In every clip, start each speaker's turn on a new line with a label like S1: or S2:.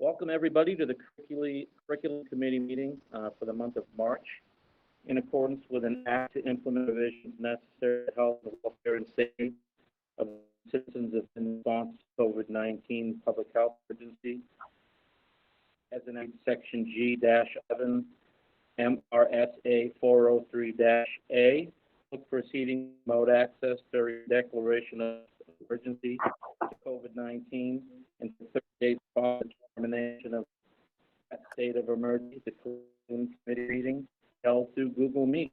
S1: Welcome everybody to the Curriculum Committee meeting for the month of March. In accordance with an act to implement provisions necessary to health, the welfare, and safety of citizens in response to COVID-19 public health emergency, as in Section G-11 MRSA 403-A, proceeding remote access during declaration of emergency to COVID-19 and 30 days following determination of that state of emergency. The curriculum committee meeting held through Google Meet.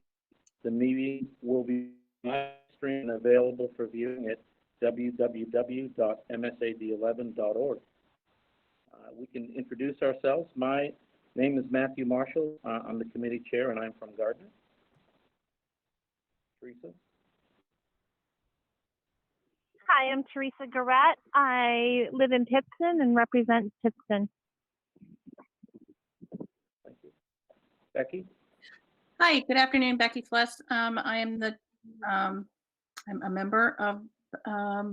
S1: The meeting will be live streamed and available for viewing at www.msad11.org. We can introduce ourselves. My name is Matthew Marshall. I'm the committee chair, and I'm from Gardner. Teresa?
S2: Hi, I'm Teresa Garrett. I live in Pittston and represent Pittston.
S1: Thank you. Becky?
S3: Hi, good afternoon, Becky Fless. I'm a member of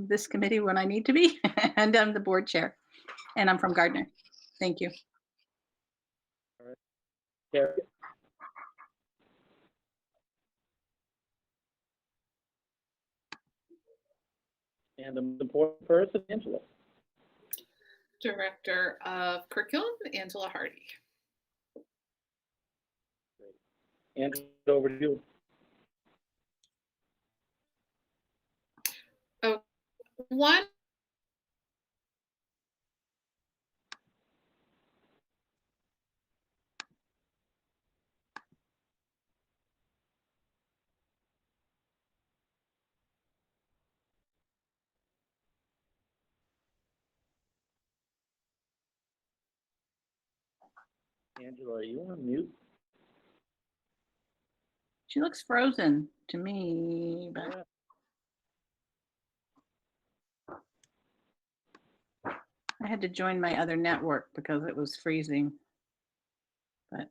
S3: this committee when I need to be, and I'm the board chair, and I'm from Gardner. Thank you.
S1: All right. Carrie? And the most important person, Angela.
S4: Director of Curriculum, Angela Hardy.
S1: Great. Angela, over to you.
S4: Oh, one.
S1: Angela, are you on mute?
S3: She looks frozen to me, but I had to join my other network because it was freezing. But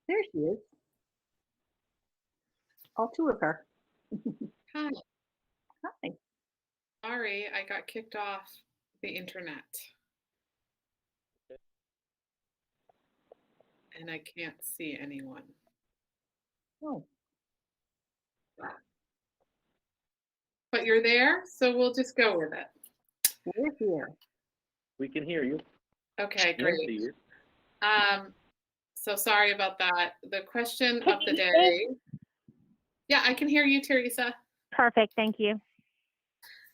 S3: there she is. All two of her.
S4: Hi.
S3: Hi.
S4: Sorry, I got kicked off the internet. And I can't see anyone.
S3: Oh.
S4: But you're there, so we'll just go with it.
S3: We're here.
S1: We can hear you.
S4: Okay,
S1: And
S4: great.
S1: see you.
S4: So sorry about that. The question of the day. Yeah, I can hear you, Teresa.
S2: Perfect, thank you.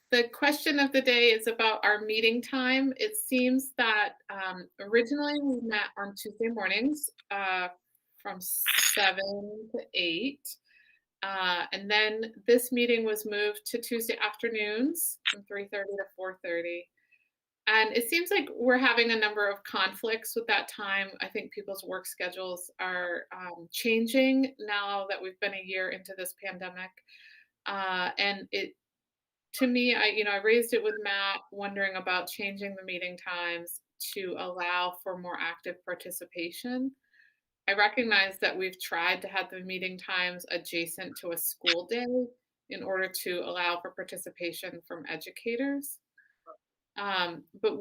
S4: The question of the day is about our meeting time. It seems that originally we met on Tuesday mornings from 7 to 8. And then this meeting was moved to Tuesday afternoons from 3:30 to 4:30. And it seems like we're having a number of conflicts with that time. I think people's work schedules are changing now that we've been a year into this pandemic. And to me, I raised it with Matt, wondering about changing the meeting times to allow for more active participation. I recognize that we've tried to have the meeting times adjacent to a school day in order to allow for participation from educators. But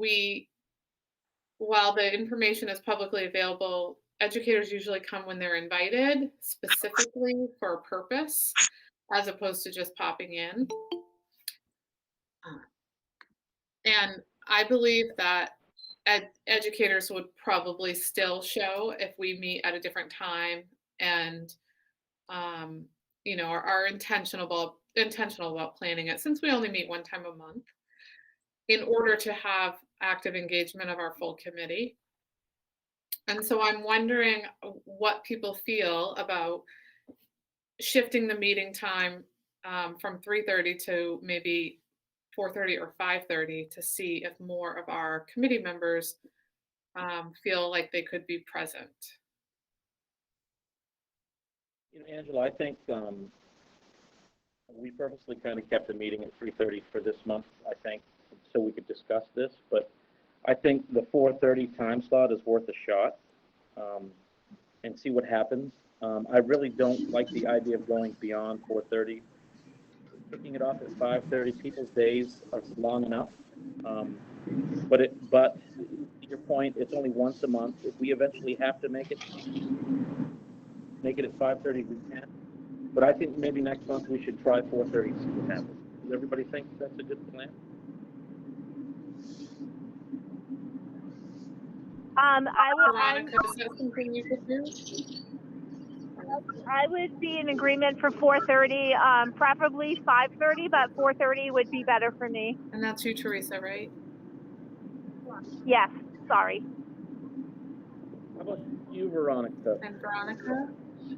S4: while the information is publicly available, educators usually come when they're invited, specifically for a purpose, as opposed to just popping in. And I believe that educators would probably still show if we meet at a different time and, are intentional about planning it, since we only meet one time a month, in order to have active engagement of our full committee. And so I'm wondering what people feel about shifting the meeting time from 3:30 to maybe 4:30 or 5:30 to see if more of our committee members feel like they could be present.
S1: Angela, I think we purposely kind of kept the meeting at 3:30 for this month, I think, so we could discuss this, but I think the 4:30 time slot is worth a shot, and see what happens. I really don't like the idea of going beyond 4:30. Kicking it off at 5:30, people's days are long enough. But to your point, it's only once a month. If we eventually have to make it at 5:30, we can. But I think maybe next month we should try 4:30, see what happens. Does everybody think that's a good plan?
S4: Veronica, is that something you could do?
S2: I would be in agreement for 4:30, preferably 5:30, but 4:30 would be better for me.
S4: And that's you, Teresa, right?
S2: Yes, sorry.
S1: How about you, Veronica?
S4: And Veronica?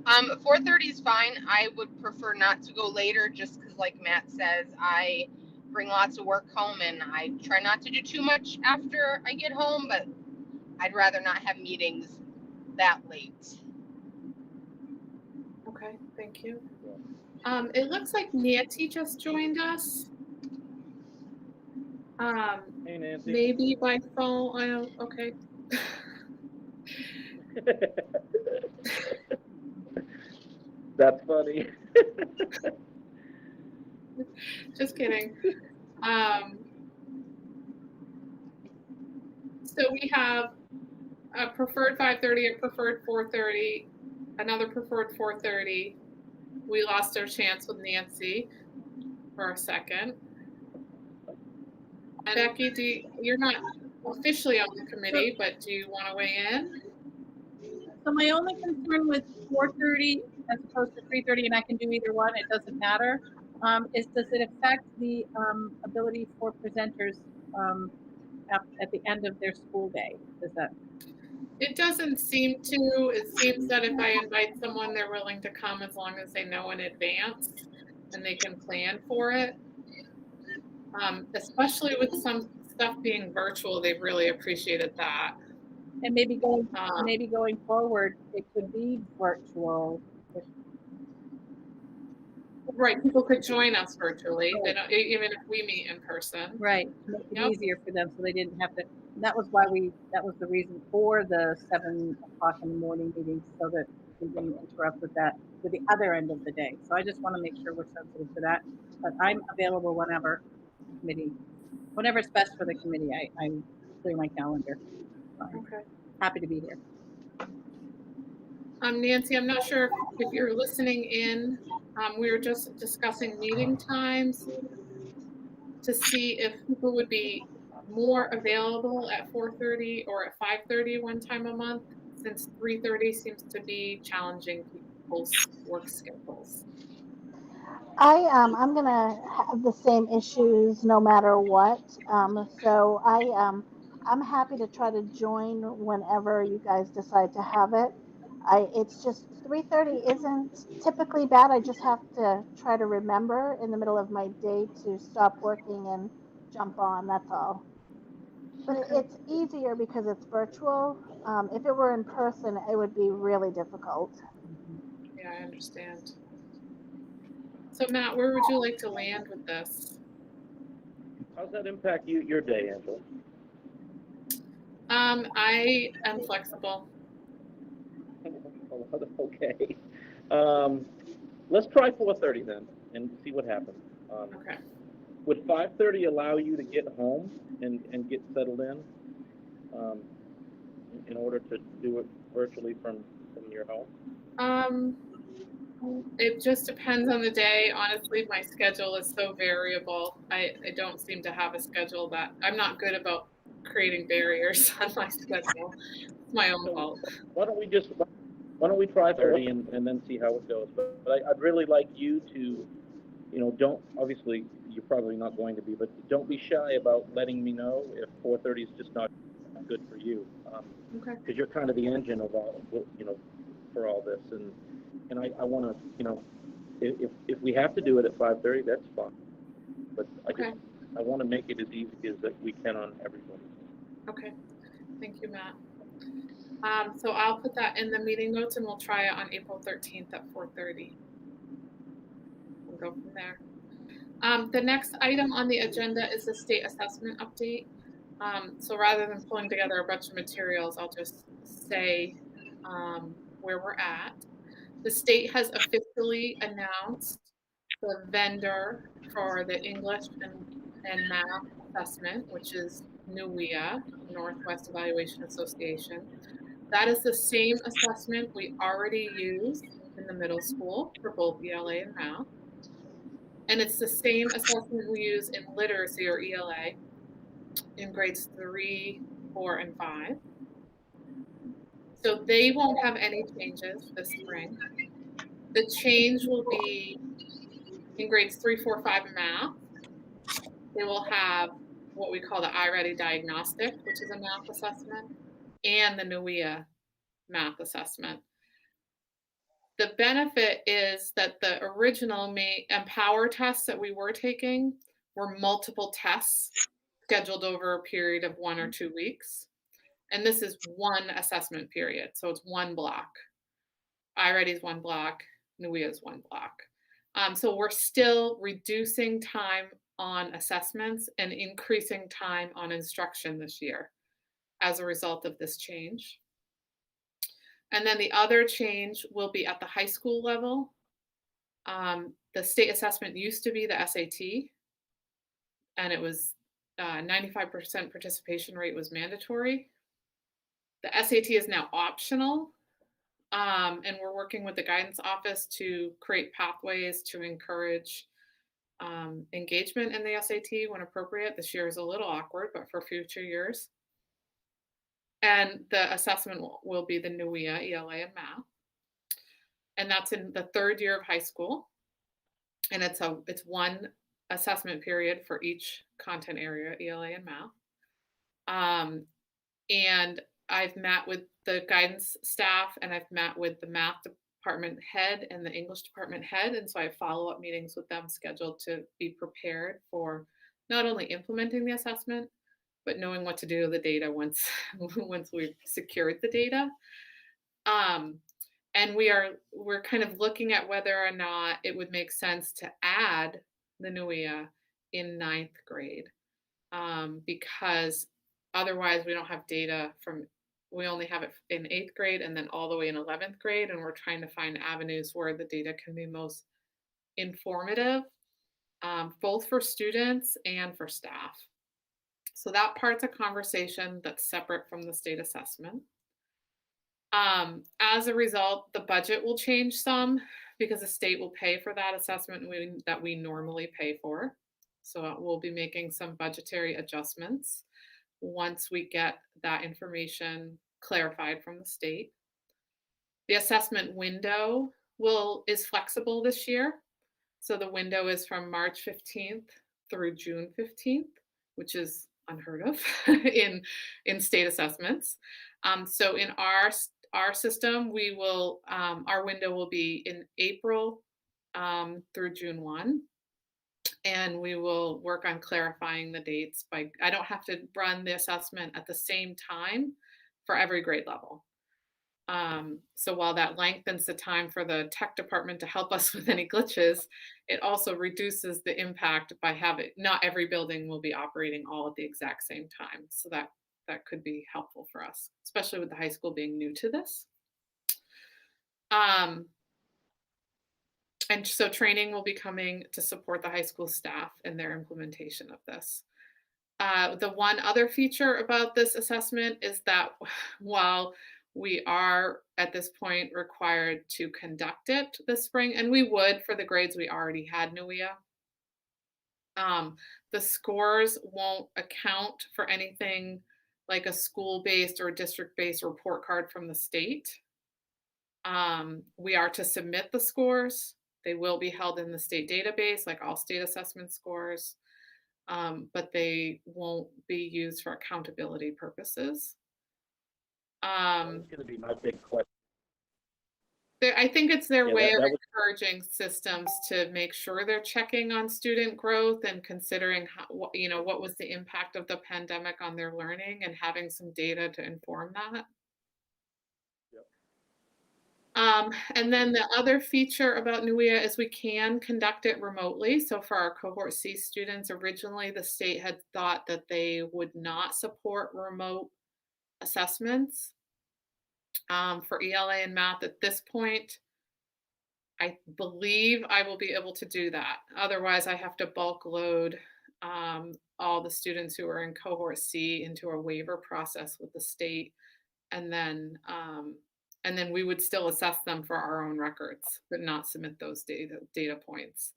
S5: 4:30 is fine. I would prefer not to go later just because, like Matt says, I bring lots of work home and I try not to do too much after I get home, but I'd rather not have meetings that late.
S4: Okay, thank you. It looks like Nancy just joined us.
S1: Hey, Nancy.
S4: Maybe by phone. I don't. Okay.
S1: That's funny.
S4: Just kidding. So we have a preferred 5:30, a preferred 4:30, another preferred 4:30. We lost our chance with Nancy for a second. And Becky, you're not officially on the committee, but do you want to weigh in?
S3: So my only concern with 4:30 as opposed to 3:30, and I can do either one, it doesn't matter, is does it affect the ability for presenters at the end of their school day? Does that?
S4: It doesn't seem to. It seems that if I invite someone, they're willing to come as long as they know in advance and they can plan for it. Especially with some stuff being virtual, they've really appreciated that.
S3: And maybe going forward, it could be virtual.
S4: Right, people could join us virtually. They don't, even if we meet in person.
S3: Right, to make it
S4: Yep.
S3: easier for them, so they didn't have to. That was why that was the reason for the 7 o'clock in the morning meetings, so that we didn't interrupt with that with the other end of the day. So I just want to make sure we're sensitive to that. But I'm available whenever whenever's best for the committee. I'm clear my calendar.
S4: Okay.
S3: Happy to be here.
S4: Nancy, I'm not sure if you're listening in. We were just discussing meeting times to see if people would be more available at 4:30 or at 5:30 one time a month, since 3:30 seems to be challenging people's work schedules.
S6: I'm gonna have the same issues no matter what. So I'm happy to try to join whenever you guys decide to have it. It's just 3:30 isn't typically bad. I just have to try to remember in the middle of my day to stop working and jump on. That's all. But it's easier because it's virtual. If it were in person, it would be really difficult.
S4: Yeah, I understand. So Matt, where would you like to land with this?
S1: How's that impact your day, Angela?
S4: I am flexible.
S1: Okay. Let's try 4:30 then and see what happens.
S4: Okay.
S1: Would 5:30 allow you to get home and get settled in order to do it virtually from your home?
S4: It just depends on the day. Honestly, my schedule is so variable. I don't seem to have a schedule that I'm not good about creating barriers on my schedule. It's my own fault.
S1: Why don't we try 30 and then see how it goes? But I'd really like you to, don't, obviously you're probably not going to be, but don't be shy about letting me know if 4:30 is just not good for you.
S4: Okay.
S1: Because you're kind of the engine of all, for all this, and I want to, if we have to do it at 5:30, that's fine. But I want to make it as easy as that we can on everybody.
S4: Okay. Thank you, Matt. So I'll put that in the meeting notes and we'll try it on April 13th at 4:30. We'll go from there. The next item on the agenda is the state assessment update. So rather than pulling together a bunch of materials, I'll just say where we're at. The state has officially announced the vendor for the English and math assessment, which is NUEA, Northwest Evaluation Association. That is the same assessment we already use in the middle school for both ELA and math. And it's the same assessment we use in literacy or ELA in grades 3, 4, and 5. So they won't have any changes this spring. The change will be in grades 3, 4, 5 math. They will have what we call the iReady diagnostic, which is a math assessment, and the NUEA math assessment. The benefit is that the original Empower tests that we were taking were multiple tests scheduled over a period of 1 or 2 weeks. And this is one assessment period. So it's one block. iReady is one block, NUEA is one block. So we're still reducing time on assessments and increasing time on instruction this year as a result of this change. And then the other change will be at the high school level. The state assessment used to be the SAT, and it was 95% participation rate was mandatory. The SAT is now optional, and we're working with the guidance office to create pathways to encourage engagement in the SAT when appropriate. This year is a little awkward, but for future years. And the assessment will be the NUEA, ELA, and math. And that's in the 3rd year of high school. And it's one assessment period for each content area, ELA and math. And I've met with the guidance staff and I've met with the math department head and the English department head. And so I have follow-up meetings with them scheduled to be prepared for not only implementing the assessment, but knowing what to do with the data once we've secured the data. And we're kind of looking at whether or not it would make sense to add the NUEA in 9th grade, because otherwise we don't have data we only have it in 8th grade and then all the way in 11th grade. And we're trying to find avenues where the data can be most informative, both for students and for staff. So that part's a conversation that's separate from the state assessment. As a result, the budget will change some because the state will pay for that assessment that we normally pay for. So we'll be making some budgetary adjustments once we get that information clarified from the state. The assessment window is flexible this year. So the window is from March 15th through June 15th, which is unheard of in state assessments. So in our system, we will our window will be in April through June 1. And we will work on clarifying the dates I don't have to run the assessment at the same time for every grade level. So while that lengthens the time for the tech department to help us with any glitches, it also reduces the impact by not every building will be operating all at the exact same time. So that could be helpful for us, especially with the high school being new to this. And so training will be coming to support the high school staff in their implementation of this. The one other feature about this assessment is that while we are at this point required to conduct it this spring, and we would for the grades we already had NUEA, the scores won't account for anything like a school-based or district-based report card from the state. We are to submit the scores. They will be held in the state database, like all state assessment scores, but they won't be used for accountability purposes.
S1: That's going to be my big question.
S4: I think it's their way of encouraging systems to make sure they're checking on student growth and considering what was the impact of the pandemic on their learning and having some data to inform that. And then the other feature about NUIA is we can conduct it remotely. So for our cohort C students, originally the state had thought that they would not support remote assessments for ELA and math. At this point, I believe I will be able to do that. Otherwise, I have to bulk load all the students who are in cohort C into a waiver process with the state, and then we would still assess them for our own records, but not submit those data points.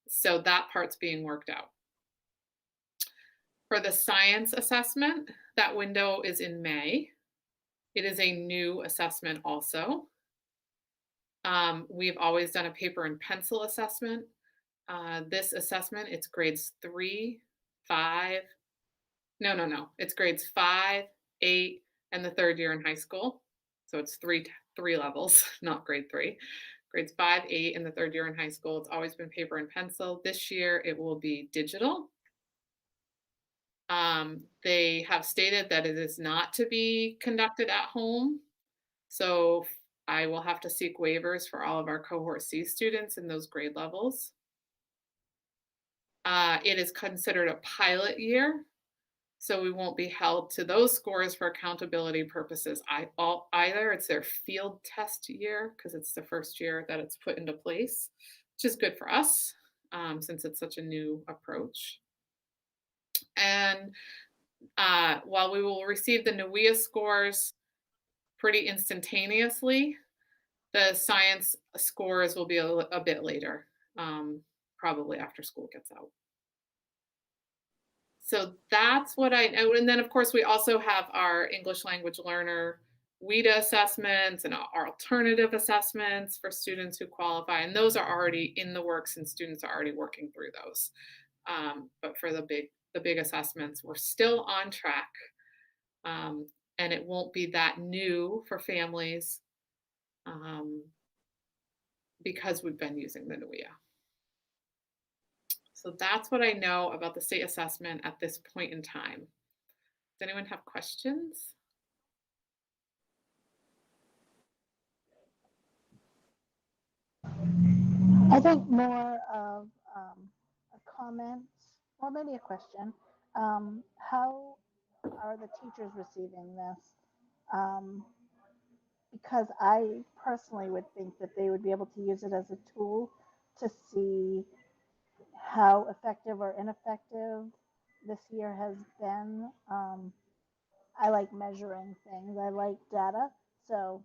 S4: So that part's being worked out. For the science assessment, that window is in May. It is a new assessment also. We've always done a paper and pencil assessment. This assessment, it's grades 3, 5. No. It's grades 5, 8, and the third year in high school. So it's three levels, not grade 3. Grades 5, 8, and the third year in high school. It's always been paper and pencil. This year it will be digital. They have stated that it is not to be conducted at home. So I will have to seek waivers for all of our cohort C students in those grade levels. It is considered a pilot year, so we won't be held to those scores for accountability purposes either. It's their field test year because it's the first year that it's put into place, which is good for us since it's such a new approach. And while we will receive the NUIA scores pretty instantaneously, the science scores will be a bit later, probably after school gets out. So that's what I know. And then of course we also have our English language learner WIDA assessments and our alternative assessments for students who qualify. And those are already in the works and students are already working through those. But for the big assessments, we're still on track. And it won't be that new for families because we've been using the NUIA. So that's what I know about the state assessment at this point in time. Does anyone have questions?
S6: I think more of a comment or maybe a question. How are the teachers receiving this? Because I personally would think that they would be able to use it as a tool to see how effective or ineffective this year has been. I like measuring things. I like data. So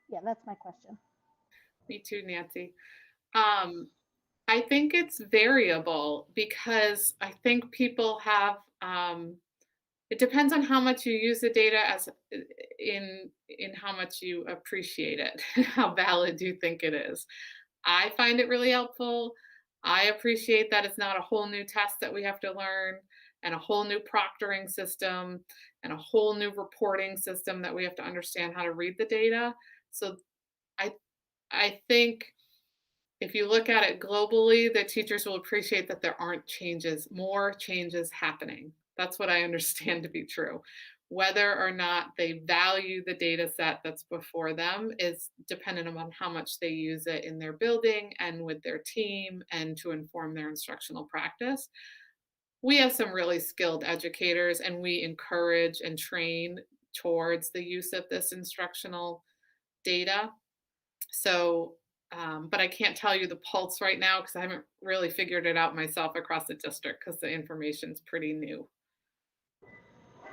S6: yeah, that's my question.
S4: Me too, Nancy. I think it's variable because I think people have, it depends on how much you use the data as in how much you appreciate it, how valid you think it is. I find it really helpful. I appreciate that it's not a whole new test that we have to learn and a whole new proctoring system and a whole new reporting system that we have to understand how to read the data. So I think if you look at it globally, the teachers will appreciate that there aren't more changes happening. That's what I understand to be true. Whether or not they value the data set that's before them is dependent on how much they use it in their building and with their team and to inform their instructional practice. We have some really skilled educators and we encourage and train towards the use of this instructional data. So, but I can't tell you the pulse right now because I haven't really figured it out myself across the district because the information's pretty new.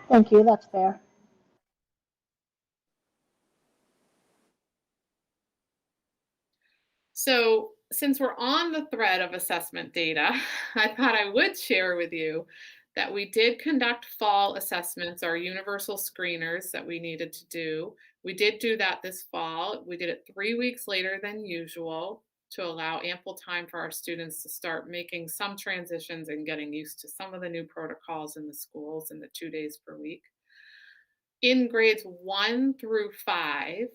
S6: Thank you. That's fair.
S4: So since we're on the thread of assessment data, I thought I would share with you that we did conduct fall assessments, our universal screeners that we needed to do. We did do that this fall. We did it 3 weeks later than usual to allow ample time for our students to start making some transitions and getting used to some of the new protocols in the schools in the 2 days per week. In grades 1 through 5,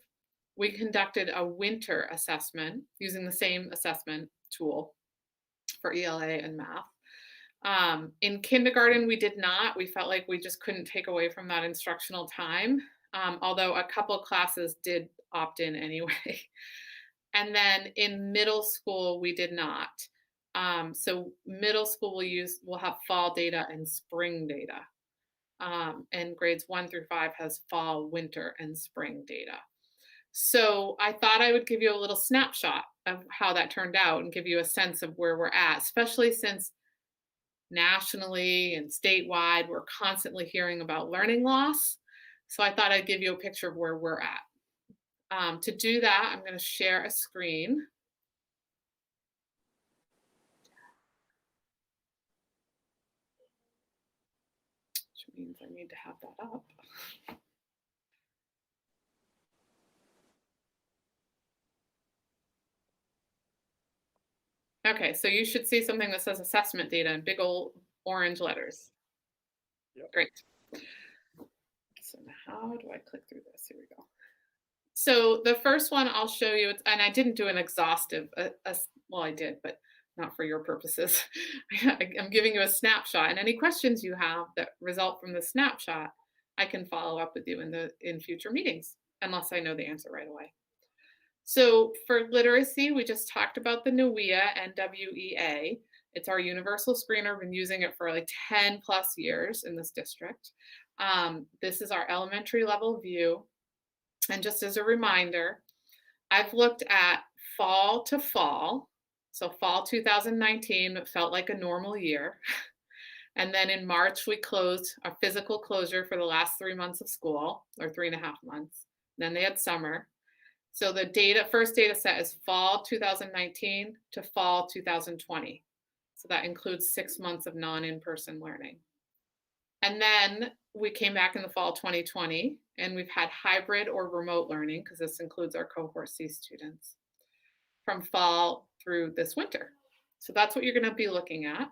S4: we conducted a winter assessment using the same assessment tool for ELA and math. In kindergarten, we did not. We felt like we just couldn't take away from that instructional time, although a couple classes did opt in anyway. And then in middle school, we did not. So middle school we'll have fall data and spring data. And grades 1 through 5 has fall, winter, and spring data. So I thought I would give you a little snapshot of how that turned out and give you a sense of where we're at, especially since nationally and statewide, we're constantly hearing about learning loss. So I thought I'd give you a picture of where we're at. To do that, I'm going to share a screen. Which means I need to have that up. Okay, so you should see something that says assessment data in big old orange letters.
S1: Yep.
S4: Great. So how do I click through this? Here we go. So the first one I'll show you, and I didn't do an exhaustive, well, I did, but not for your purposes. I'm giving you a snapshot, and any questions you have that result from the snapshot, I can follow up with you in future meetings, unless I know the answer right away. So for literacy, we just talked about the NWEA and WEA. It's our universal screener. We've been using it for like 10 plus years in this district. This is our elementary level view. And just as a reminder, I've looked at fall to fall. So fall 2019 felt like a normal year. And then in March, we closed our physical closure for the last 3 months of school, or 3.5 months. Then they had summer. So the first data set is fall 2019 to fall 2020. So that includes 6 months of non-in-person learning. And then we came back in the fall 2020, and we've had hybrid or remote learning, because this includes our cohort C students, from fall through this winter. So that's what you're going to be looking at.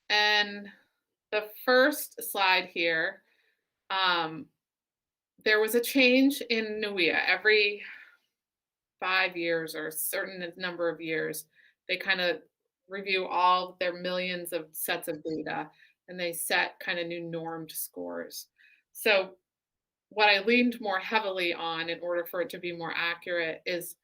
S4: And the first slide here, there was a change in NWEA. Every 5 years or a certain number of years, they kind of review all their millions of sets of data, and they set kind of new normed scores. So what I leaned more heavily on in order for it to be more accurate is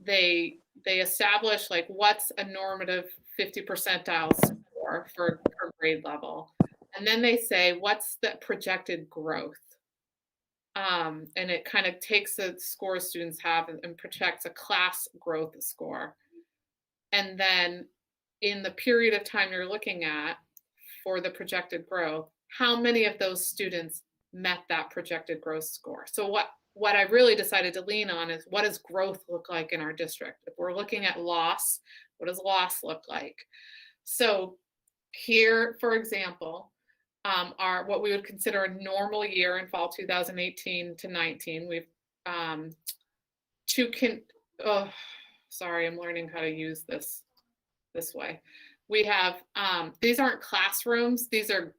S4: they establish like what's a normative 50 percentile score for grade level. And then they say, what's the projected growth? And it kind of takes the score students have and projects a class growth score. And then in the period of time you're looking at for the projected growth, how many of those students met that projected growth score? So what I really decided to lean on is, what does growth look like in our district? If we're looking at loss, what does loss look like? So here, for example, are what we would consider a normal year in fall 2018 to 19. We've sorry, I'm learning how to use this way. We have, these aren't classrooms. These are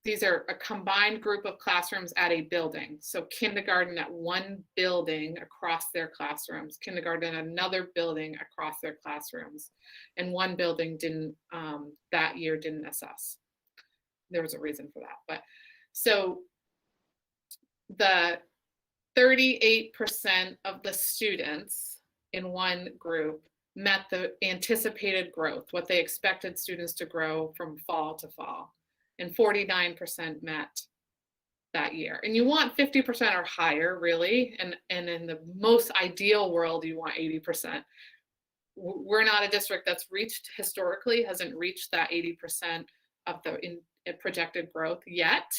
S4: a combined group of classrooms at a building. So kindergarten at one building across their classrooms, kindergarten at another building across their classrooms. And one building that year didn't assess. There was a reason for that. But so the 38% of the students in one group met the anticipated growth, what they expected students to grow from fall to fall, and 49% met that year. And you want 50% or higher, really, and in the most ideal world, you want 80%. We're not a district that's historically hasn't reached that 80% of the projected growth yet,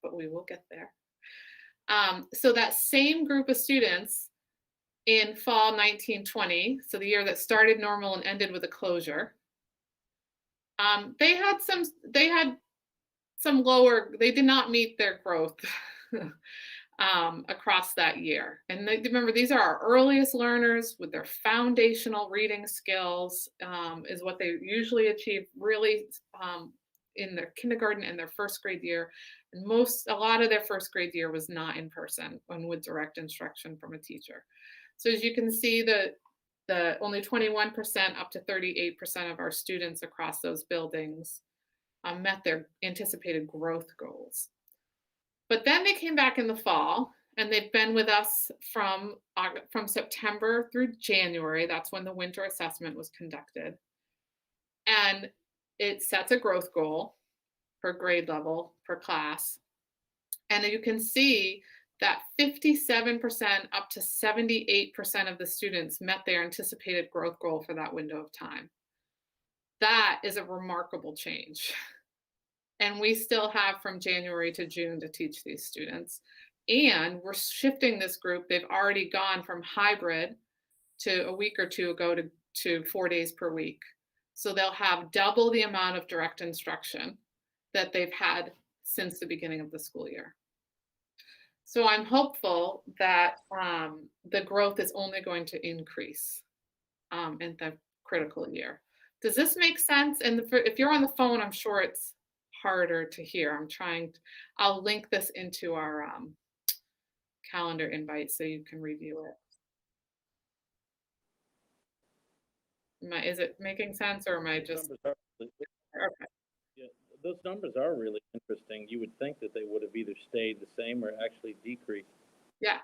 S4: but we will get there. So that same group of students in fall 1920, so the year that started normal and ended with a closure, they had some lower, they did not meet their growth across that year. And remember, these are our earliest learners with their foundational reading skills, is what they usually achieve really in their kindergarten and their first grade year. And a lot of their first grade year was not in person and with direct instruction from a teacher. So as you can see, the only 21% up to 38% of our students across those buildings met their anticipated growth goals. But then they came back in the fall, and they've been with us from September through January. That's when the winter assessment was conducted. And it sets a growth goal per grade level, per class. And you can see that 57% up to 78% of the students met their anticipated growth goal for that window of time. That is a remarkable change. And we still have from January to June to teach these students. And we're shifting this group. They've already gone from hybrid to a week or two ago to 4 days per week. So they'll have double the amount of direct instruction that they've had since the beginning of the school year. So I'm hopeful that the growth is only going to increase in the critical year. Does this make sense? And if you're on the phone, I'm sure it's harder to hear. I'll link this into our calendar invite so you can review it. Is it making sense, or am I just? Okay.
S1: Yeah, those numbers are really interesting. You would think that they would have either stayed the same or actually decreased.
S4: Yeah.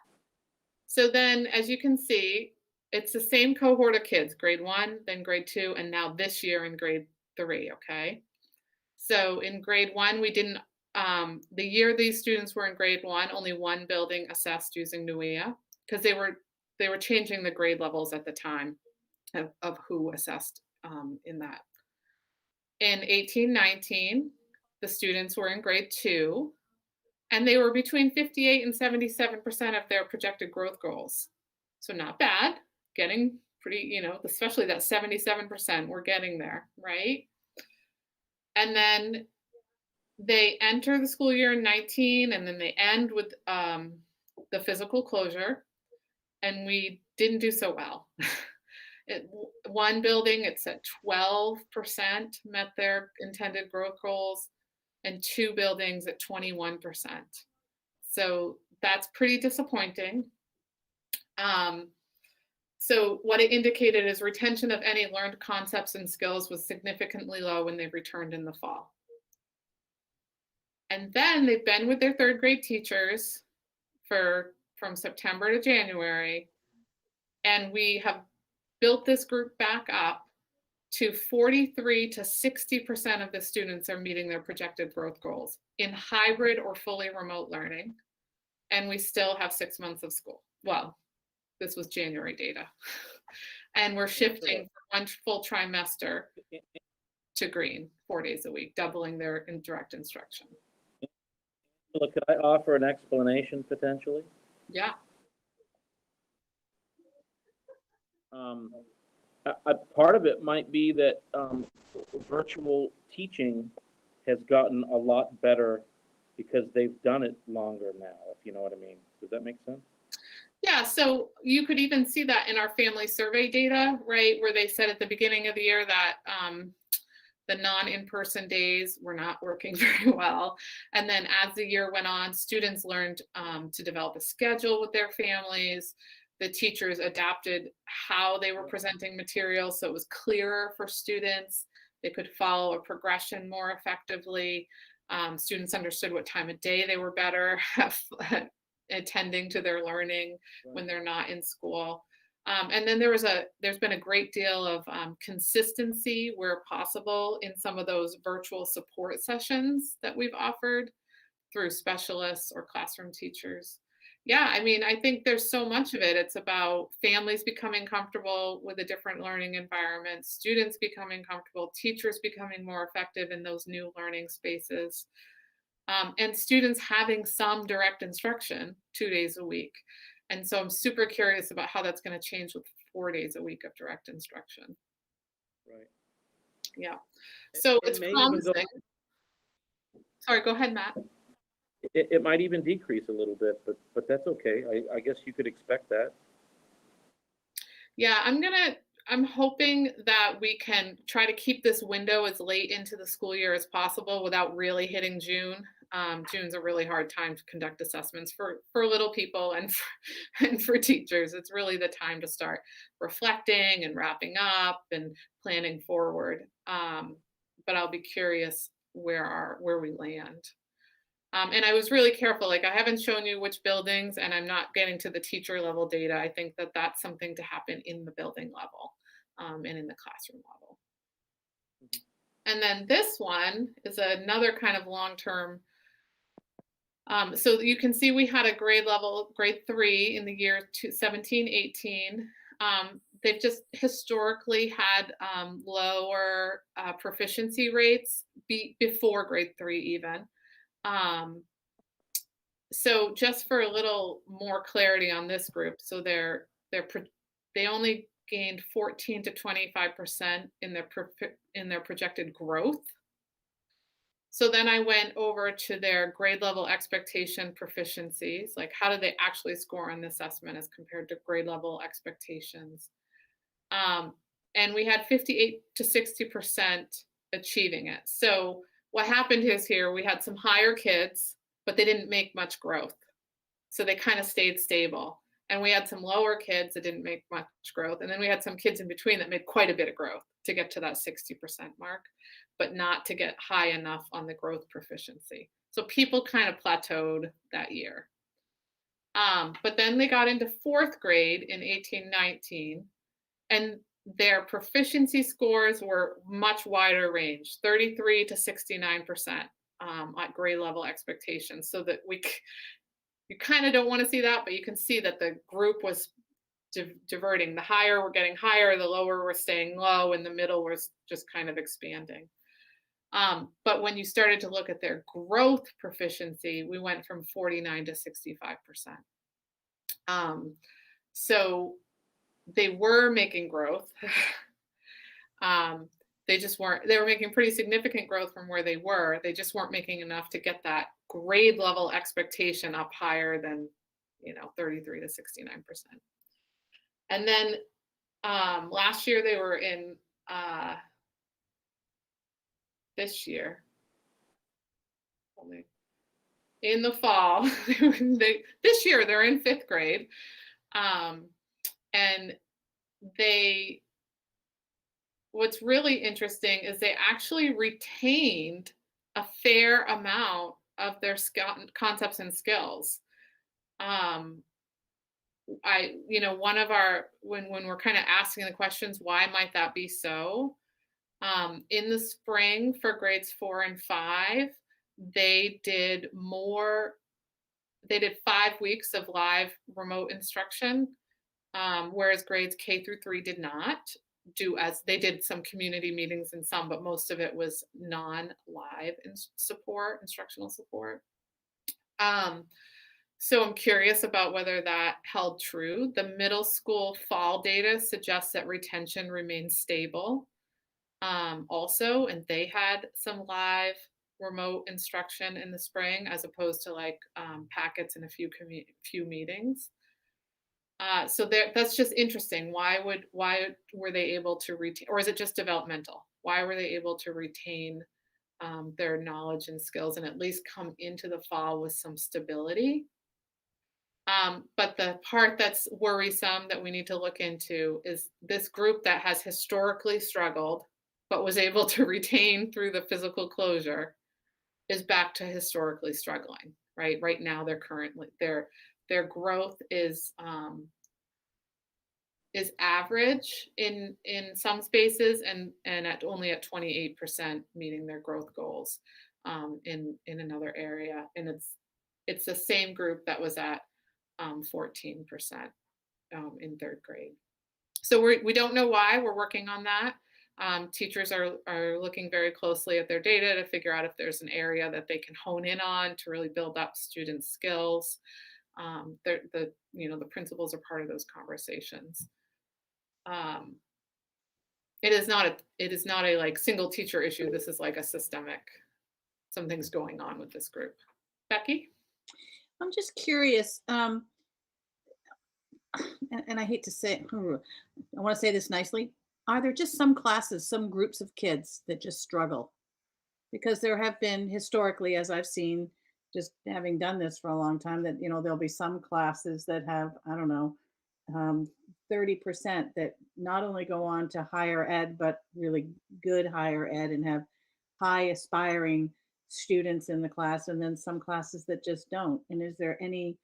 S4: So then, as you can see, it's the same cohort of kids, grade 1, then grade 2, and now this year in grade 3, okay? So in grade 1, we didn't, the year these students were in grade 1, only one building assessed using NUIA, because they were changing the grade levels at the time of who assessed in that. In 18-19, the students were in grade 2, and they were between 58 and 77% of their projected growth goals. So not bad, getting pretty, especially that 77%, we're getting there, right? And then they enter the school year in 19, and then they end with the physical closure, and we didn't do so well. One building, it's at 12% met their intended growth goals, and 2 buildings at 21%. So that's pretty disappointing. So what it indicated is retention of any learned concepts and skills was significantly low when they returned in the fall. And then they've been with their 3rd grade teachers from September to January, and we have built this group back up to 43 to 60% of the students are meeting their projected growth goals in hybrid or fully remote learning. And we still have 6 months of school. Well, this was January data. And we're shifting from 1 full trimester to green 4 days a week, doubling their direct instruction.
S1: Look, could I offer an explanation potentially?
S4: Yeah.
S1: Part of it might be that virtual teaching has gotten a lot better because they've done it longer now, if you know what I mean. Does that make sense?
S4: Yeah, so you could even see that in our family survey data, right, where they said at the beginning of the year that the non-in-person days were not working very well. And then as the year went on, students learned to develop a schedule with their families. The teachers adapted how they were presenting material so it was clearer for students. They could follow a progression more effectively. Students understood what time of day they were better at attending to their learning when they're not in school. And then there's been a great deal of consistency where possible in some of those virtual support sessions that we've offered through specialists or classroom teachers. Yeah, I mean, I think there's so much of it. It's about families becoming comfortable with a different learning environment, students becoming comfortable, teachers becoming more effective in those new learning spaces, and students having some direct instruction 2 days a week. And so I'm super curious about how that's going to change with 4 days a week of direct instruction.
S1: Right.
S4: Yeah. So it's promising. Sorry, go ahead, Matt.
S1: It might even decrease a little bit, but that's okay. I guess you could expect that.
S4: Yeah, I'm hoping that we can try to keep this window as late into the school year as possible without really hitting June. June's a really hard time to conduct assessments for little people and for teachers. It's really the time to start reflecting and wrapping up and planning forward. But I'll be curious where we land. And I was really careful, like I haven't shown you which buildings and I'm not getting to the teacher level data. I think that that's something to happen in the building level and in the classroom level. And then this one is another kind of long-term. So you can see we had a grade level, grade 3 in the year 17, 18. They've just historically had lower proficiency rates before grade 3 even. So just for a little more clarity on this group, so they only gained 14 to 25% in their projected growth. So then I went over to their grade level expectation proficiencies, like how do they actually score on the assessment as compared to grade level expectations. And we had 58 to 60% achieving it. So what happened is here we had some higher kids, but they didn't make much growth. So they kind of stayed stable. And we had some lower kids that didn't make much growth. And then we had some kids in between that made quite a bit of growth to get to that 60% mark, but not to get high enough on the growth proficiency. So people kind of plateaued that year. But then they got into 4th grade in 18-19, and their proficiency scores were much wider range, 33 to 69% at grade level expectations. So that you kind of don't want to see that, but you can see that the group was diverting. The higher we're getting higher, the lower we're staying low, and the middle was just kind of expanding. But when you started to look at their growth proficiency, we went from 49 to 65%. So they were making growth. They were making pretty significant growth from where they were. They just weren't making enough to get that grade level expectation up higher than, 33 to 69%. And then last year they were in, this year, in the fall, this year they're in 5th grade. And what's really interesting is they actually retained a fair amount of their concepts and skills. One of our, when we're kind of asking the questions, why might that be so? In the spring for grades 4 and 5, they did 5 weeks of live remote instruction, whereas grades K through 3 did not do as they did some community meetings and some, but most of it was non-live instructional support. So I'm curious about whether that held true. The middle school fall data suggests that retention remains stable also, and they had some live remote instruction in the spring as opposed to like packets and a few meetings. So that's just interesting. Why were they able to retain, or is it just developmental? Why were they able to retain their knowledge and skills and at least come into the fall with some stability? But the part that's worrisome that we need to look into is this group that has historically struggled, but was able to retain through the physical closure is back to historically struggling, right? Right now, their growth is average in some spaces and only at 28% meeting their growth goals in another area, and it's the same group that was at 14% in 3rd grade. So we don't know why. We're working on that. Teachers are looking very closely at their data to figure out if there's an area that they can hone in on to really build up students' skills. The principals are part of those conversations. It is not a like single teacher issue. This is like a systemic, something's going on with this group. Becky?
S3: I'm just curious, and I hate to say, I want to say this nicely. Are there just some classes, some groups of kids that just struggle? Because there have been historically, as I've seen, just having done this for a long time, that, there'll be some classes that have, I don't know, 30% that not only go on to higher ed, but really good higher ed and have high aspiring students in the class and then some classes that just don't. And is there any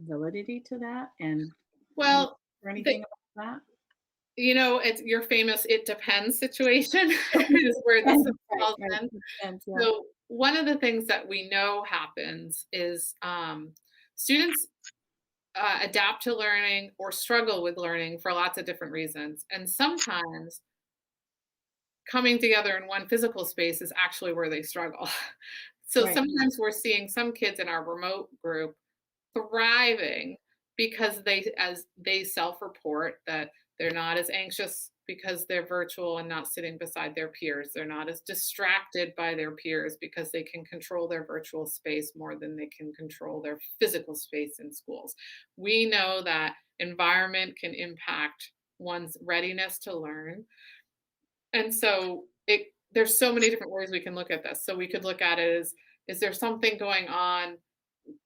S3: validity to that? And
S4: Well,
S3: or
S4: the,
S3: anything about
S4: it's your famous "it depends" situation
S3: that?
S4: is where this
S3: Right,
S4: falls
S3: right.
S4: in.
S3: And, yeah.
S4: So one of the things that we know happens is students adapt to learning or struggle with learning for lots of different reasons. And sometimes coming together in one physical space is actually where they struggle. So
S3: Right.
S4: sometimes we're seeing some kids in our remote group thriving because they self-report that they're not as anxious because they're virtual and not sitting beside their peers. They're not as distracted by their peers because they can control their virtual space more than they can control their physical space in schools. We know that environment can impact one's readiness to learn. And so there's so many different ways we can look at this. So we could look at it as, is there something going on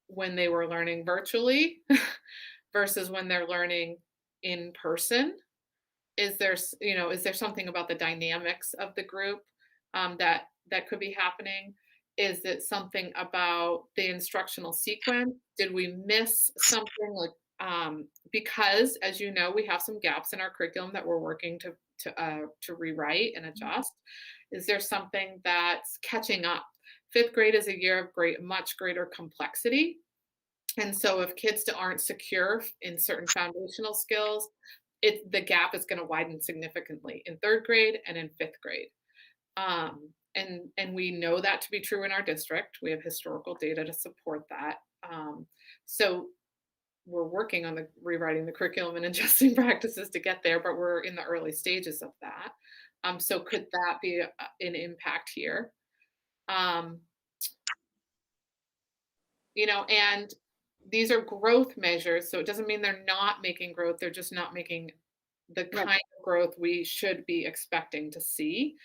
S4: when they were learning virtually versus when they're learning in person? Is there something about the dynamics of the group that could be happening? Is it something about the instructional sequence? Did we miss something because, as you know, we have some gaps in our curriculum that we're working to rewrite and adjust. Is there something that's catching up? Fifth grade is a year of much greater complexity. And so if kids aren't secure in certain foundational skills, the gap is going to widen significantly in third grade and in fifth grade. And we know that to be true in our district. We have historical data to support that. So we're working on rewriting the curriculum and adjusting practices to get there, but we're in the early stages of that. So could that be an impact here? And these are growth measures, so it doesn't mean they're not making growth. They're just not making the
S3: Right.
S4: kind of growth we should be expecting to see.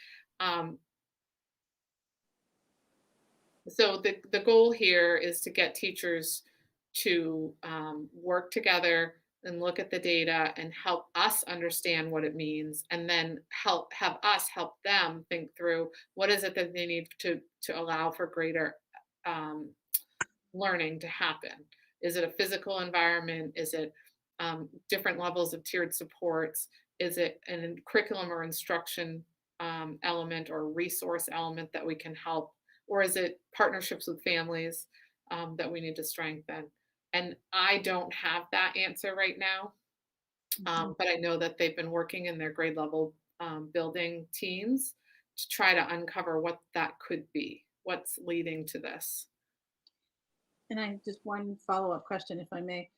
S4: So the goal here is to get teachers to work together and look at the data and help us understand what it means, and then have us help them think through what is it that they need to allow for greater learning to happen. Is it a physical environment? Is it different levels of tiered supports? Is it a curriculum or instruction element or resource element that we can help? Or is it partnerships with families that we need to strengthen? And I don't have that answer right now, but I know that they've been working in their grade level building teams to try to uncover what that could be, what's leading to this.
S3: And I just one follow-up question, if I may.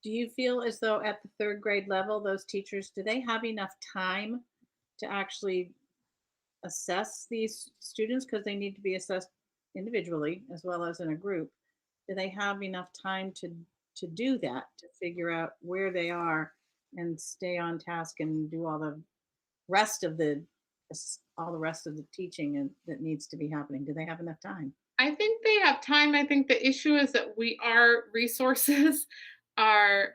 S3: Do you feel as though at the third grade level, those teachers, do they have enough time to actually assess these students? Because they need to be assessed individually as well as in a group. Do they have enough time to do that, to figure out where they are and stay on task and do all the rest of the teaching and that needs to be happening? Do they have enough time?
S4: I think they have time. I think the issue is that our resources are,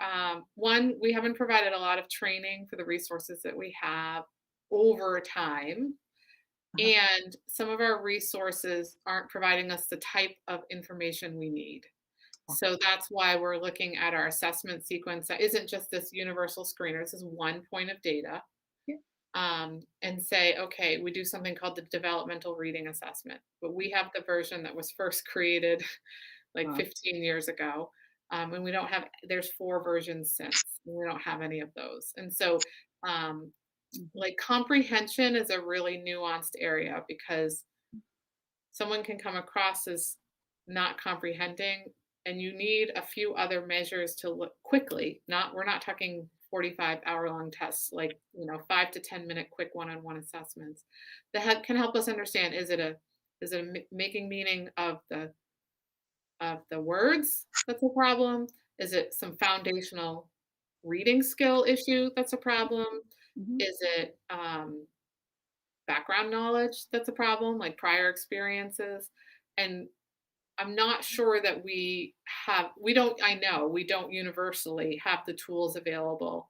S4: one, we haven't provided a lot of training for the resources that we have over time. And some of our resources aren't providing us the type of information we need. So that's why we're looking at our assessment sequence. That isn't just this universal screener. This is one point of data. And say, okay, we do something called the developmental reading assessment, but we have the version that was first created like 15 years ago. And we don't have, there's 4 versions since, and we don't have any of those. And so like comprehension is a really nuanced area because someone can come across as not comprehending, and you need a few other measures to look quickly. We're not talking 45-hour-long tests, like 5 to 10 minute quick one-on-one assessments that can help us understand: is it making meaning of the words that's a problem? Is it some foundational reading skill issue that's a problem? Is it background knowledge that's a problem, like prior experiences? And I'm not sure that we don't universally have the tools available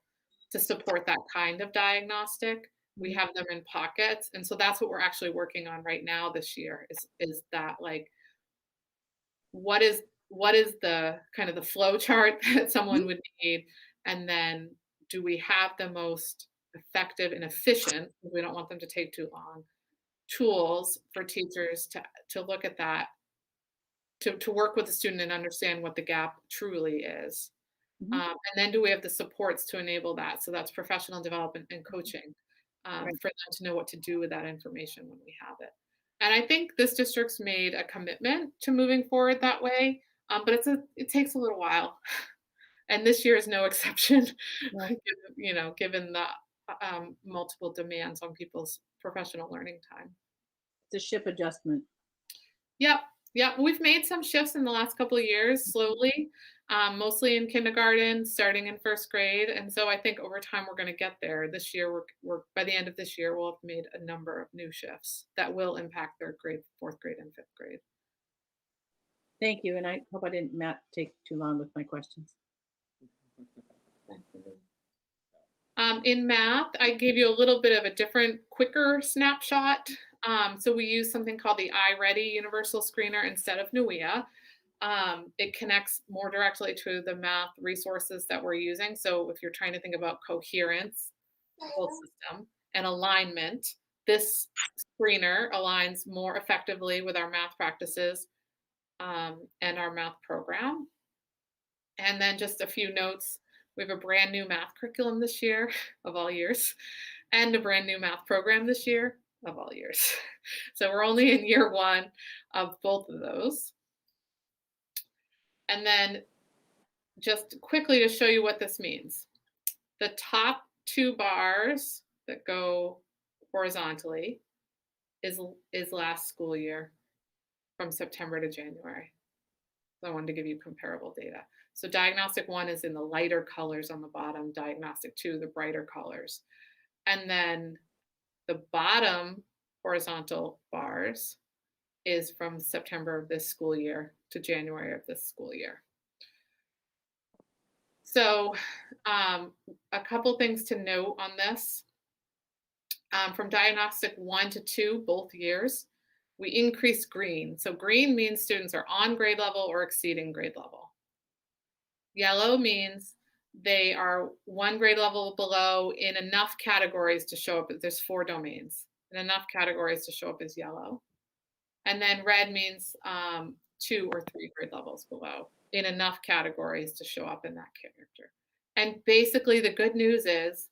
S4: to support that kind of diagnostic. we have them in pockets. And so that's what we're actually working on right now this year is that, like, what is the kind of the flow chart that someone would need, and then do we have the most effective and efficient, we don't want them to take too long, tools for teachers to look at that, to work with the student and understand what the gap truly is. And then do we have the supports to enable that? So that's professional development and coaching for them to know what to do with that information when we have it. And I think this district's made a commitment to moving forward that way, but it takes a little while. And this year is no exception, given the multiple demands on people's professional learning time.
S3: It's a ship adjustment.
S4: Yep. We've made some shifts in the last couple of years, slowly, mostly in kindergarten, starting in first grade. And so I think over time we're going to get there. This year, we're by the end of this year, we'll have made a number of new shifts that will impact third grade, fourth grade, and fifth grade.
S3: Thank you. And I hope I didn't, Matt, take too long with my questions.
S4: In math, I gave you a little bit of a different, quicker snapshot. So we use something called the iReady Universal Screener instead of NUIA. It connects more directly to the math resources that we're using. So if you're trying to think about coherence, whole system, and alignment, this screener aligns more effectively with our math practices and our math program. And then just a few notes. We have a brand new math curriculum this year, of all years, and a brand new math program this year, of all years. So we're only in year one of both of those. And then just quickly to show you what this means. The top two bars that go horizontally is last school year from September to January. So I wanted to give you comparable data. So diagnostic 1 is in the lighter colors on the bottom, diagnostic 2, the brighter colors. And then the bottom horizontal bars is from September of this school year to January of this school year. So a couple things to note on this. From diagnostic 1 to 2, both years, we increased green. So green means students are on grade level or exceeding grade level. Yellow means they are one grade level below in enough categories to show up. There's 4 domains, in enough categories to show up as yellow. And then red means 2 or 3 grade levels below in enough categories to show up in that character. And basically the good news is,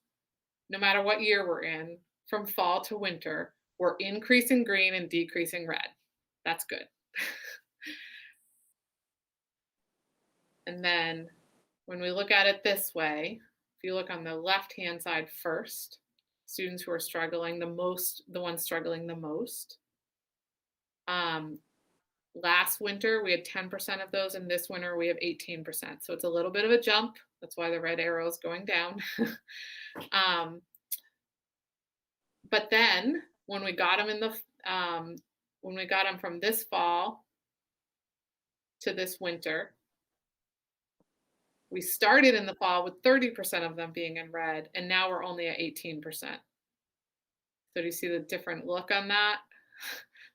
S4: no matter what year we're in, from fall to winter, we're increasing green and decreasing red. That's good. And then when we look at it this way, if you look on the left-hand side first, students who are struggling the most, the ones struggling the most. Last winter, we had 10% of those, and this winter we have 18%. So it's a little bit of a jump. That's why the red arrow is going down. But then when we got them in the, when we got them from this fall to this winter, we started in the fall with 30% of them being in red, and now we're only at 18%. So do you see the different look on that?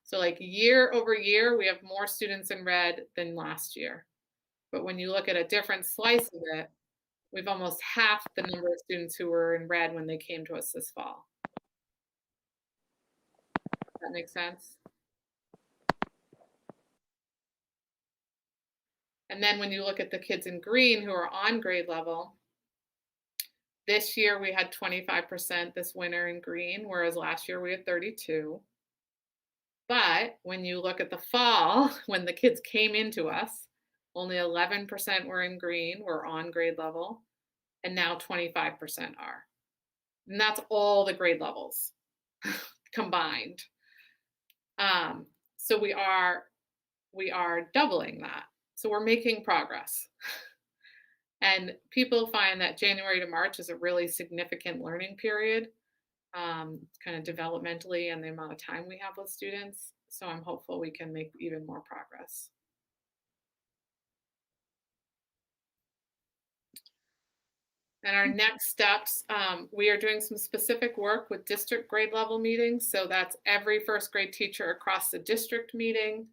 S4: So like year over year, we have more students in red than last year. But when you look at a different slice of it, we've almost half the number of students who were in red when they came to us this fall. Does that make sense? And then when you look at the kids in green who are on grade level, this year we had 25% this winter in green, whereas last year we had 32. But when you look at the fall, when the kids came into us, only 11% were in green, were on grade level, and now 25% are. And that's all the grade levels combined. So we are doubling that. So we're making progress. And people find that January to March is a really significant learning period, kind of developmentally, and the amount of time we have with students. So I'm hopeful we can make even more progress. And our next steps, we are doing some specific work with district grade level meetings. So that's every first grade teacher across the district meeting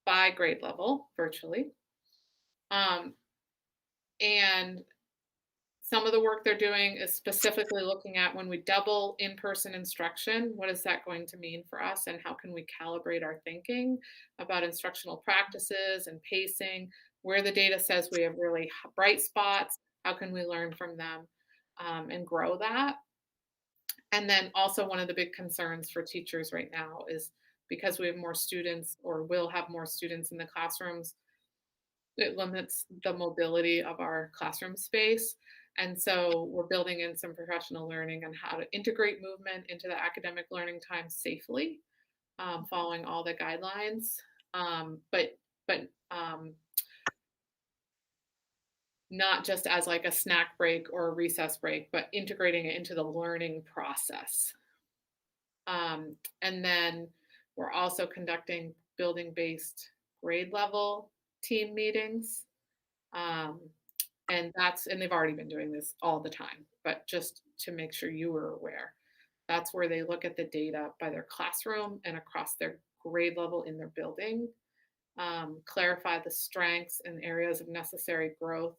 S4: by grade level virtually. And some of the work they're doing is specifically looking at when we double in-person instruction, what is that going to mean for us, and how can we calibrate our thinking about instructional practices and pacing, where the data says we have really bright spots, how can we learn from them and grow that. And then also one of the big concerns for teachers right now is because we have more students or will have more students in the classrooms, it limits the mobility of our classroom space. And so we're building in some professional learning on how to integrate movement into the academic learning time safely, following all the guidelines, but not just as like a snack break or a recess break, but integrating it into the learning process. And then we're also conducting building-based grade level team meetings. And they've already been doing this all the time, but just to make sure you were aware, that's where they look at the data by their classroom and across their grade level in their building, clarify the strengths and areas of necessary growth,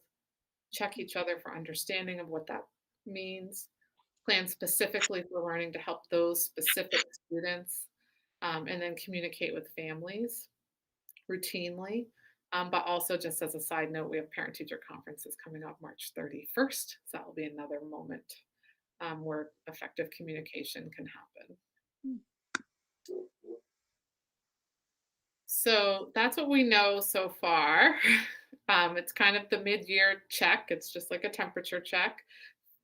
S4: check each other for understanding of what that means, plan specifically for learning to help those specific students, and then communicate with families routinely. But also, just as a side note, we have parent-teacher conferences coming up March 31st. So that will be another moment where effective communication can happen. So that's what we know so far. It's kind of the mid-year check. It's just like a temperature check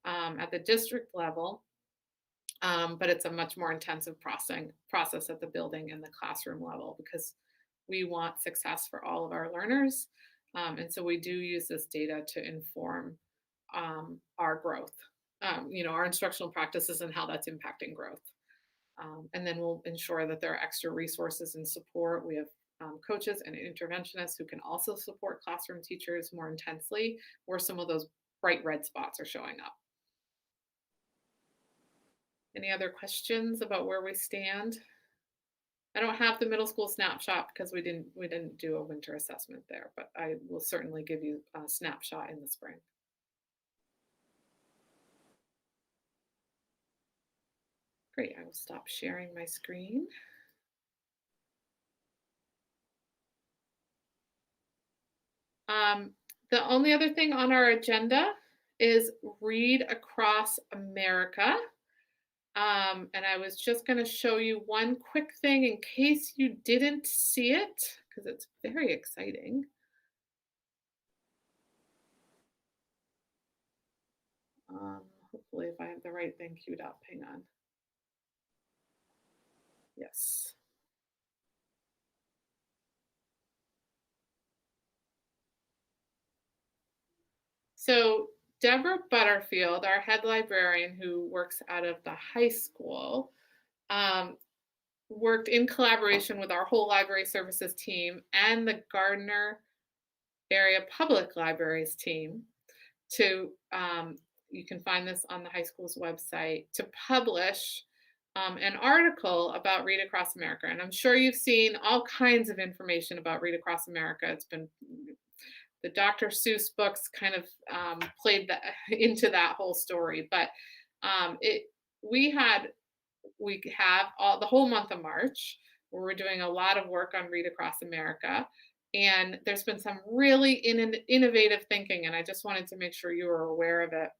S4: at the district level. But it's a much more intensive process at the building and the classroom level because we want success for all of our learners. And so we do use this data to inform our growth, our instructional practices and how that's impacting growth. And then we'll ensure that there are extra resources and support. We have coaches and interventionists who can also support classroom teachers more intensely where some of those bright red spots are showing up. Any other questions about where we stand? I don't have the middle school snapshot because we didn't do a winter assessment there, but I will certainly give you a snapshot in the spring. Great, I will stop sharing my screen. The only other thing on our agenda is Read Across America. And I was just going to show you one quick thing in case you didn't see it, because it's very exciting. Hopefully, if I have the right thing queued up, hang on. Yes. So Deborah Butterfield, our head librarian who works out of the high school, worked in collaboration with our whole library services team and the Gardner area public libraries team to, you can find this on the high school's website, to publish an article about Read Across America. And I'm sure you've seen all kinds of information about Read Across America. It's been, the Dr. Seuss books kind of played that into that whole story. But we have the whole month of March where we're doing a lot of work on Read Across America. And there's been some really innovative thinking, and I just wanted to make sure you were aware of it.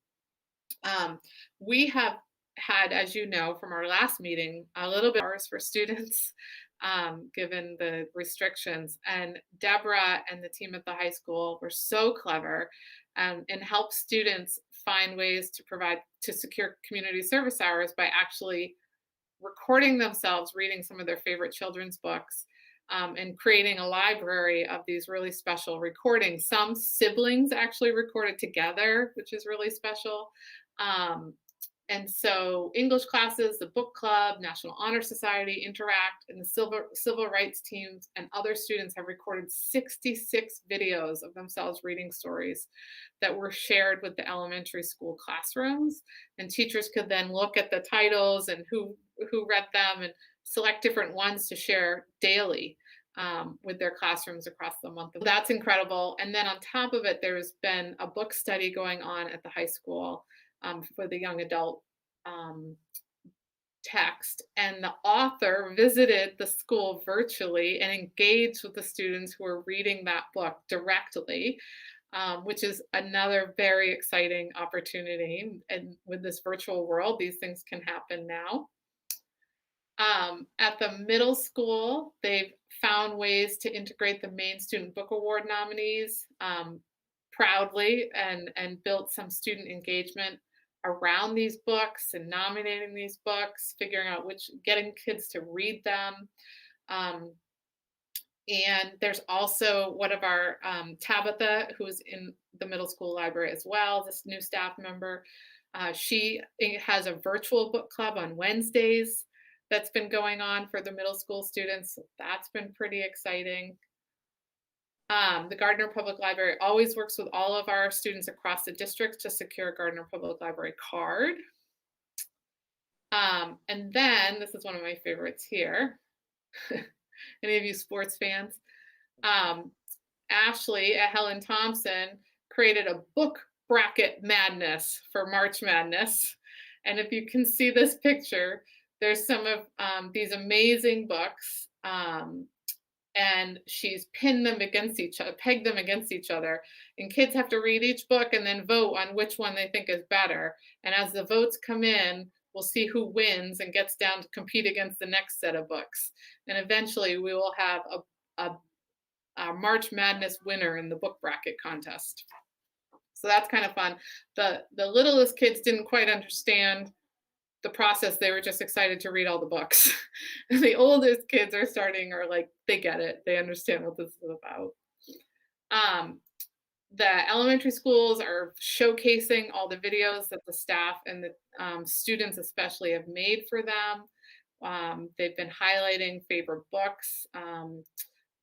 S4: We have had, as you know, from our last meeting, a little bit of hours for students, given the restrictions. And Deborah and the team at the high school were so clever and helped students find ways to secure community service hours by actually recording themselves reading some of their favorite children's books. And creating a library of these really special recordings. Some siblings actually recorded together, which is really special. And so English classes, the book club, National Honor Society, Interact, and the civil rights teams and other students have recorded 66 videos of themselves reading stories that were shared with the elementary school classrooms. And teachers could then look at the titles and who read them and select different ones to share daily with their classrooms across the month. That's incredible. And then on top of it, there's been a book study going on at the high school for the young adult text. And the author visited the school virtually and engaged with the students who are reading that book directly, which is another very exciting opportunity. And with this virtual world, these things can happen now. At the middle school, they've found ways to integrate the Maine Student Book Award nominees proudly and built some student engagement around these books and nominating these books, figuring out getting kids to read them. And there's also one of our Tabitha, who's in the middle school library as well, this new staff member. She has a virtual book club on Wednesdays that's been going on for the middle school students. That's been pretty exciting. The Gardner Public Library always works with all of our students across the district to secure a Gardner Public Library card. And then, this is one of my favorites here. Any of you sports fans? Ashley at Helen Thompson created a book bracket madness for March Madness. And if you can see this picture, there's some of these amazing books. And she's pegged them against each other. And kids have to read each book and then vote on which one they think is better. And as the votes come in, we'll see who wins and gets down to compete against the next set of books. And eventually we will have a March Madness winner in the book bracket contest. So that's kind of fun. The littlest kids didn't quite understand the process. They were just excited to read all the books. And the oldest kids are like, they get it. They understand what this is about. The elementary schools are showcasing all the videos that the staff and the students especially have made for them. They've been highlighting favorite books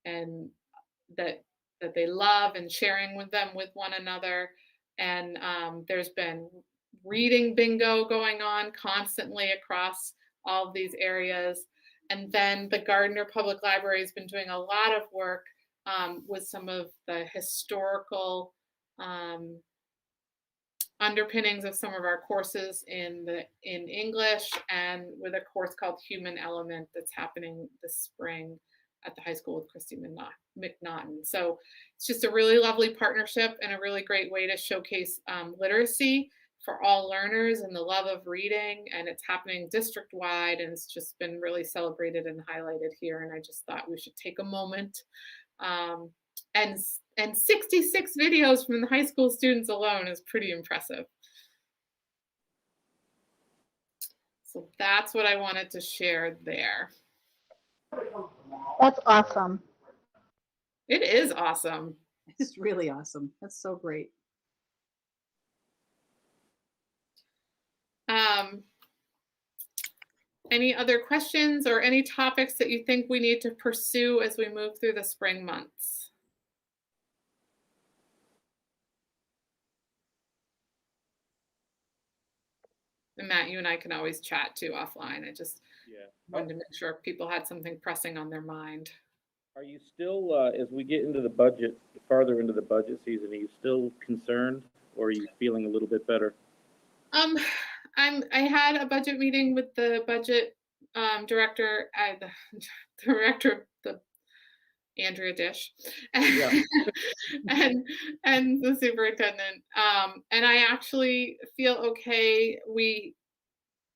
S4: and that they love and sharing with them with one another. And there's been reading bingo going on constantly across all of these areas. And then the Gardner Public Library has been doing a lot of work with some of the historical underpinnings of some of our courses in English, and with a course called Human Element that's happening this spring at the high school with Christy McNaughton. So it's just a really lovely partnership and a really great way to showcase literacy for all learners and the love of reading. And it's happening district-wide, and it's just been really celebrated and highlighted here. And I just thought we should take a moment. And 66 videos from the high school students alone is pretty impressive. So that's what I wanted to share there.
S6: That's awesome.
S4: It is awesome.
S3: It's really awesome. That's so great.
S4: Any other questions or any topics that you think we need to pursue as we move through the spring months? And Matt, you and I can always chat too offline. I just wanted to make sure people had something pressing on their mind.
S1: Are you still, as we get into the budget, farther into the budget season, are you still concerned, or are you feeling a little bit better?
S4: I had a budget meeting with the budget director, the director, Andrea Dish, and, and the superintendent. And I actually feel okay. We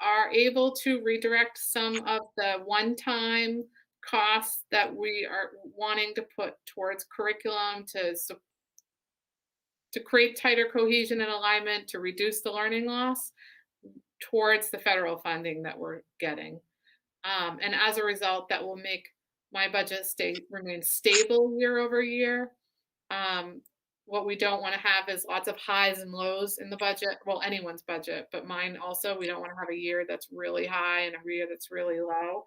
S4: are able to redirect some of the one-time costs that we are wanting to put towards curriculum to create tighter cohesion and alignment, to reduce the learning loss, towards the federal funding that we're getting. And as a result, that will make my budget remain stable year over year. what we don't want to have is lots of highs and lows in the budget. Well, anyone's budget, but mine also. We don't want to have a year that's really high and a year that's really low.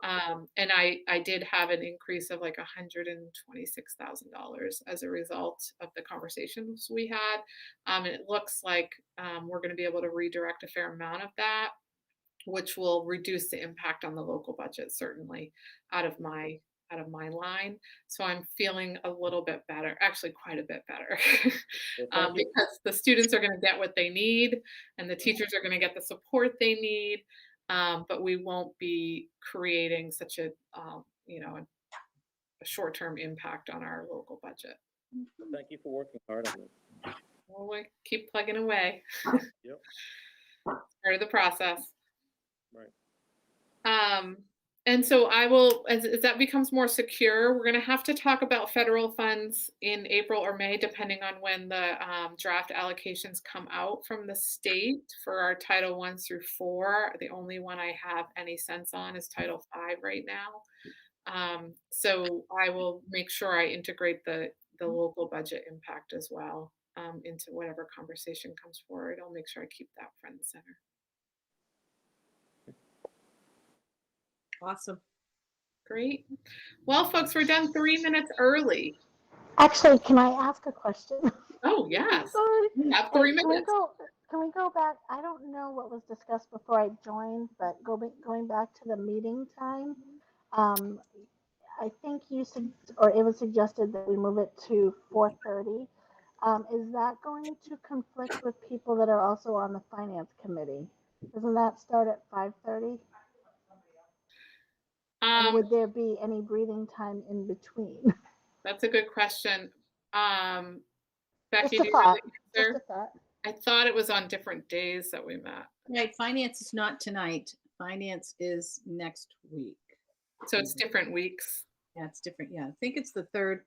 S4: And I did have an increase of like $126,000 as a result of the conversations we had. And it looks like we're going to be able to redirect a fair amount of that, which will reduce the impact on the local budget, certainly out of my line. So I'm feeling a little bit better, actually quite a bit better, because the students are going to get what they need and the teachers are going to get the support they need. But we won't be creating such a short-term impact on our local budget.
S1: Thank you for working hard on this.
S4: Well, we keep plugging away.
S1: Yep.
S4: Part of the process.
S1: Right.
S4: And so I will, as that becomes more secure, we're going to have to talk about federal funds in April or May, depending on when the draft allocations come out from the state for our Title I through IV. The only one I have any sense on is Title V right now. So I will make sure I integrate the local budget impact as well into whatever conversation comes forward. I'll make sure I keep that front and center.
S3: Awesome.
S4: Great. Well, folks, we're done 3 minutes early.
S6: Actually, can I ask a question?
S4: Oh, yes.
S6: Sorry.
S4: You have 3 minutes.
S6: Can we go back? I don't know what was discussed before I joined, but going back to the meeting time, I think it was suggested that we move it to 4:30. Is that going to conflict with people that are also on the finance committee? Doesn't that start at 5:30? And would there be any breathing time in between?
S4: That's a good question. Becky,
S6: Just
S4: do
S6: a
S4: you
S6: thought.
S4: have an
S6: Just a thought.
S4: I thought it was on different days that we met.
S3: Right, finance is not tonight. Finance is next week.
S4: So it's different weeks.
S3: Yeah, it's different. Yeah, I think it's the third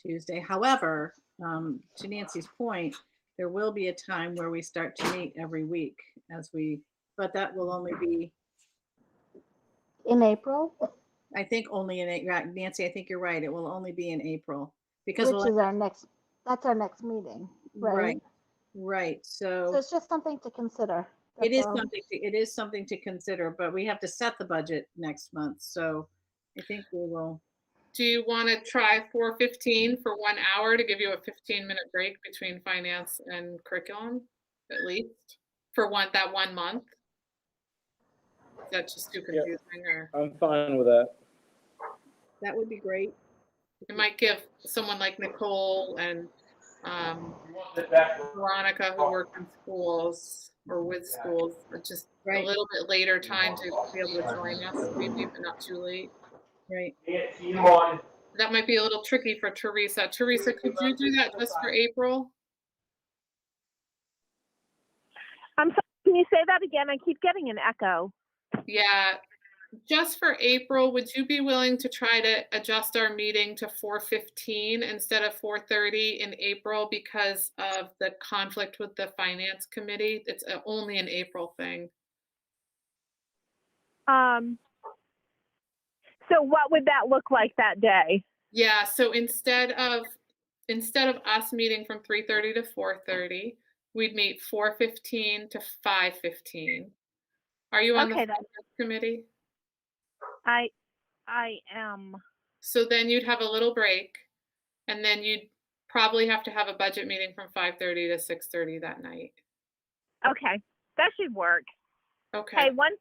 S3: Tuesday. However, to Nancy's point, there will be a time where we start to meet every week but that will only be
S6: In April?
S3: I think only in April. Nancy, I think you're right. It will only be in April
S6: Which is that's our next meeting, right?
S3: Right.
S6: So it's just something to consider.
S3: It is something to consider, but we have to set the budget next month. So I think we will.
S4: Do you want to try 4:15 for 1 hour to give you a 15-minute break between finance and curriculum, at least for that 1 month? Is that just too confusing? Or
S1: I'm fine with that.
S3: That would be great.
S4: it might give someone like Nicole and Veronica, who work in schools or with schools, just a little bit later time to be able to join us, maybe, but not too late.
S3: Right.
S4: That might be a little tricky for Teresa. Teresa, could you do that just for April?
S2: I'm sorry, can you say that again? I keep getting an echo.
S4: Yeah, just for April, would you be willing to try to adjust our meeting to 4:15 instead of 4:30 in April because of the conflict with the finance committee? It's only an April thing.
S2: So what would that look like that day?
S4: Yeah, so instead of us meeting from 3:30 to 4:30, we'd meet 4:15 to 5:15. Are you on the finance committee?
S2: I am.
S4: So then you'd have a little break, and then you'd probably have to have a budget meeting from 5:30 to 6:30 that night.
S2: Okay, that should work.
S4: Okay.
S2: Hey, once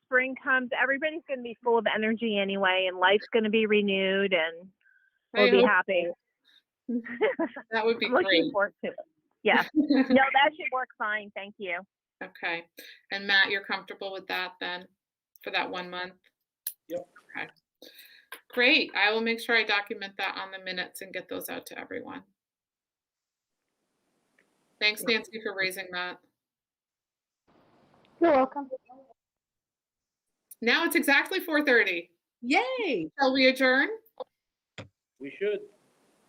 S2: spring comes, everybody's going to be full of energy anyway, and life's going to be renewed, and we'll be happy.
S4: That would be
S2: I'm
S4: great.
S2: looking forward to it. Yeah. No, that should work fine. Thank you.
S4: Okay. And Matt, you're comfortable with that then for that 1 month?
S1: Yep.
S4: Okay. Great. I will make sure I document that on the minutes and get those out to everyone. Thanks, Nancy, for raising that.
S6: You're welcome.
S4: Now it's exactly 4:30.
S3: Yay!
S4: Shall we adjourn?
S1: We should.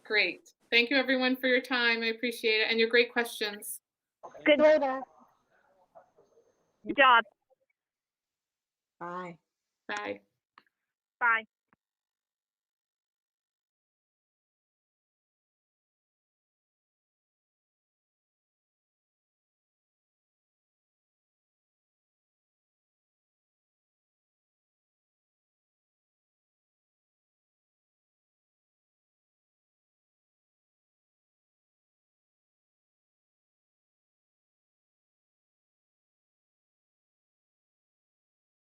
S4: Great. Thank you, everyone, for your time. I appreciate it. And your great questions.
S2: Good job.
S3: Bye.
S4: Bye.
S2: Bye.